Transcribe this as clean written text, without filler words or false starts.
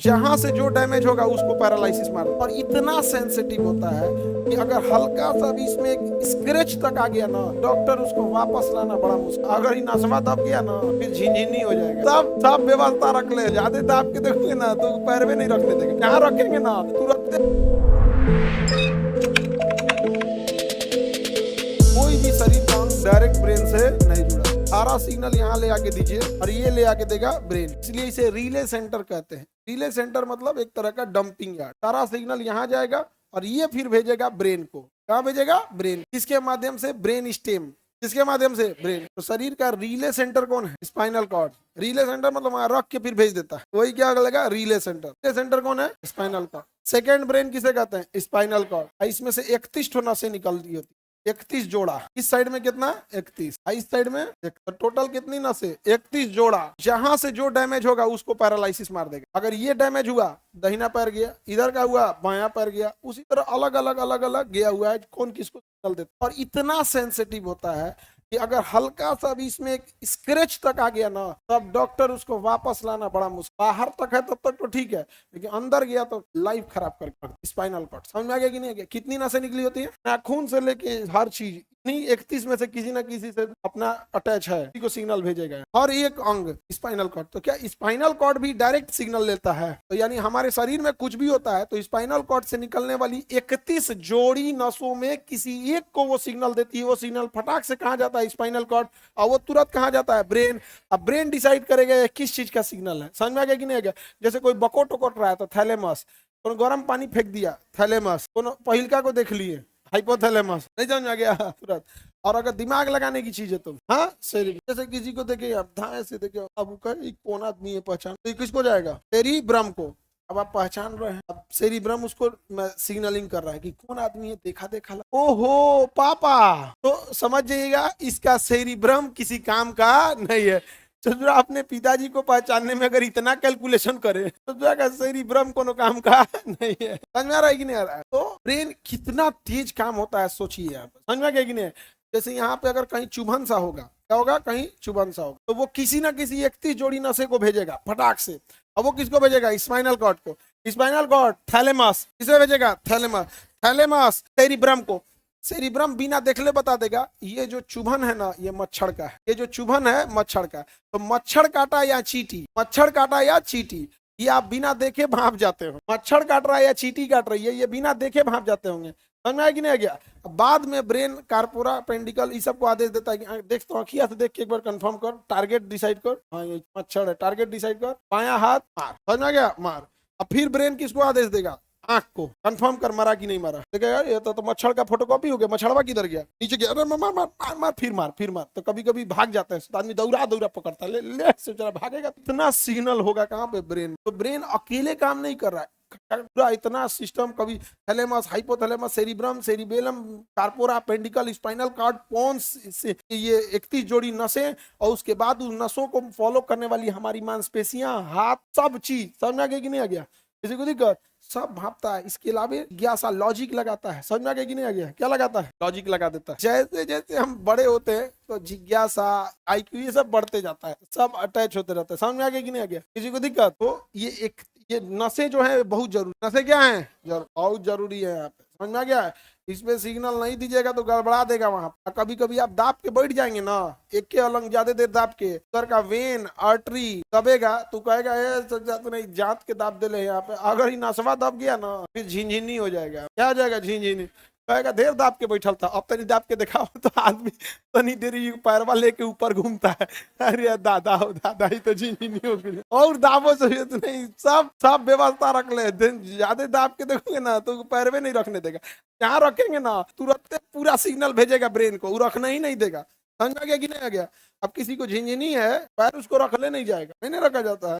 जहां से जो डैमेज होगा उसको पैरालिसिस मार, और इतना सेंसिटिव होता है कि अगर हल्का सा भी इसमें एक स्क्रैच तक आ गया ना, डॉक्टर उसको वापस लाना बड़ा मुश्किल। अगर ही नसवा दब गया ना, फिर झिनझिनी हो जाएगा। सब सब व्यवस्था रख ले, ज्यादा दाब के देखोगे ना तो पैर में नहीं रखने देंगे, जहाँ रखेंगे ना तुरंत कोई भी शरीर का अंग डायरेक्ट ब्रेन से नहीं जुड़ा। सारा सिग्नल यहाँ ले आके दीजिए और ये ले आके देगा ब्रेन, इसलिए इसे रिले सेंटर कहते हैं। रिले सेंटर मतलब एक तरह का डंपिंग यार्ड। सारा सिग्नल यहाँ जाएगा और ये फिर भेजेगा ब्रेन को। कहाँ भेजेगा? ब्रेन। किसके माध्यम से? Brain stem. किसके माध्यम से? ब्रेन। तो शरीर का रिले सेंटर कौन है? Spinal cord. रिले सेंटर मतलब वहां रख के फिर भेज देता है, वही क्या लगा? Relay centre. रिले सेंटर कौन है? Spinal cord. सेकेंड ब्रेन किसे कहते हैं? Spinal cord. इसमें से 31 ठो नसें निकलती होती, 31 जोड़ा। इस साइड में कितना? 31। इस साइड में तो टोटल कितनी नसें? 31 जोड़ा। जहां से जो डैमेज होगा उसको पैरालिसिस मार देगा। अगर ये डैमेज हुआ, दाहिना पैर गया, इधर का हुआ बायां पैर गया, उसी तरह अलग अलग गया हुआ है, कौन किसको निकल देता। और इतना सेंसिटिव होता है कि अगर हल्का सा भी इसमें एक स्क्रैच तक आ गया ना, तब डॉक्टर उसको वापस लाना बड़ा मुश्किल। बाहर तक है तब तक तो ठीक है, लेकिन अंदर गया तो लाइफ खराब कर। स्पाइनल कॉर्ड समझ में आ गया कि नहीं आ गया? कितनी नसें निकली होती है? नाखून से लेके हर चीज, नहीं 31 में से किसी ना किसी से अपना अटैच है, किसी को सिग्नल भेजेगा। और एक अंग स्पाइनल कॉर्ड, तो क्या स्पाइनल कॉर्ड भी डायरेक्ट सिग्नल लेता है? तो यानी हमारे शरीर में कुछ भी होता है तो स्पाइनल कॉर्ड से निकलने वाली 31 जोड़ी नसों में किसी एक को वो सिग्नल देती है। वो सिग्नल फटाक से कहाँ जाता है? Spinal cord. और वो तुरंत कहाँ जाता है? ब्रेन। अब ब्रेन डिसाइड करेगा किस चीज का सिग्नल है। समझ में आ गया कि नहीं आ गया? जैसे कोई बकोट वकोट रहा है तो थैलेमस, गर्म पानी फेंक दिया, थैलेमस। पहिलका को देख लिए, हाइपोथैलेमस। नहीं समझ में आ गया? तुरंत। और अगर दिमाग लगाने की चीज है तो हाँ सेरी। जैसे किसी को देखे अब धाए से देखे, अब कौन आदमी है पहचान, तो किसको जाएगा? सेरिब्रम को। अब आप पहचान रहे हैं, अब सेरिब्रम उसको सिग्नलिंग कर रहा है कि कौन आदमी है, देखा देखा ओहो पापा। तो समझ जाइएगा इसका सेरिब्रम किसी काम का नहीं है। तो जो अपने पिताजी को पहचानने में अगर इतना कैलकुलेशन करे तो जो सेरिब्रम कोनो काम का नहीं है। समझ में आ रहा है कि नहीं आ रहा है? तो ब्रेन कितना तेज काम होता है सोचिए आप। समझ में आ गया कि नहीं? जैसे यहाँ पे अगर कहीं चुभन सा होगा, क्या होगा? कहीं चुभन सा होगा तो वो किसी ना किसी 31 जोड़ी नसें को भेजेगा फटाक से। अब वो किसको भेजेगा? स्पाइनल कॉर्ड को। स्पाइनल कॉर्ड थैलेमस, किसे भेजेगा? थैलेमस। थैलेमस सेरिब्रम को। सेरिब्रम बिना देखले बता देगा ये जो चुभन है ना, ये मच्छर का है। ये जो चुभन है मच्छर का। तो मच्छर काटा या चींटी, मच्छर काटा या चींटी, ये आप बिना देखे भाप जाते हो। मच्छर काट रहा है या चींटी काट रही है, ये बिना देखे भाप जाते होंगे। समझ में आया कि नहीं आ गया? बाद में ब्रेन कार्पोरा पेंडिकल इस सबको आदेश देता है कि देख तो अखिया से देख के एक बार कंफर्म कर, टारगेट डिसाइड कर। हाँ ये मच्छर है, टारगेट डिसाइड कर, बायां हाथ मार। समझ में आ गया? मार। अब फिर ब्रेन किसको आदेश देगा? आंख को। कंफर्म कर मरा कि नहीं मरा। देखा यार ये तो मच्छर का फोटोकॉपी हो गया, मच्छरवा किधर गया? नीचे गया, अरे मार मार मार मार, फिर मार फिर मार। तो कभी कभी भाग जाता है, आदमी दौड़ा दौड़ा पकड़ता है, ले से जरा भागेगा। इतना सिग्नल होगा कहाँ पे? ब्रेन। तो ब्रेन अकेले काम नहीं कर रहा है, पूरा इतना सिस्टम। कभी thalamus, hypothalamus, cerebrum, cerebellum, corpora पेंडिकल, spinal cord, पोन्स, ये 31 जोड़ी नसें, और उसके बाद उन नसों को फॉलो करने वाली हमारी मांसपेशियां, हाथ, सब चीज। समझ आ गया कि नहीं आ गया? किसी को दिक्कत? सब भापता है। इसके अलावा जिज्ञासा, लॉजिक लगाता है। समझ में आ गया कि नहीं आ गया? क्या लगाता है? लॉजिक लगा देता है। जैसे जैसे हम बड़े होते हैं तो जिज्ञासा, आईक्यू, ये सब बढ़ते जाता है, सब अटैच होते रहते हैं। समझ में आ गया कि नहीं आ गया? किसी को दिक्कत? तो ये नसें जो है बहुत जरूरी। नसें क्या है? बहुत जरूरी है यहाँ पे। समझ में आ गया? इसमें सिग्नल नहीं दीजिएगा तो गड़बड़ा देगा वहां। कभी कभी आप दाब के बैठ जाएंगे ना, एक के अलग ज्यादा देर दाब के, उधर का वेन आर्टरी दबेगा तो कहेगा तो नहीं जात के दाब दे ले यहाँ पे। अगर ही नसवा दब गया ना, फिर झिनझिनी हो जाएगा। क्या हो जाएगा? झिनझिनी। कहेगा देर दाब के बैठल था, अब तनी दाब के दिखाओ तो आदमी तनी देरी पैरवा लेके ऊपर घूमता है। अरे दादा हो दादा, ही तो झिनझिनी हो गई। और दाबो से तो नहीं, सब सब व्यवस्था रख ले। ज्यादा दाब के देखोगे ना तो पैर में नहीं रखने देगा, जहाँ रखेंगे ना तुरंत पूरा सिग्नल भेजेगा ब्रेन को, वो रखना ही नहीं देगा। समझ आ गया कि नहीं आ गया? अब किसी को झिनझिनी है, पैर उसको रख ले नहीं जाएगा, नहीं रखा जाता है।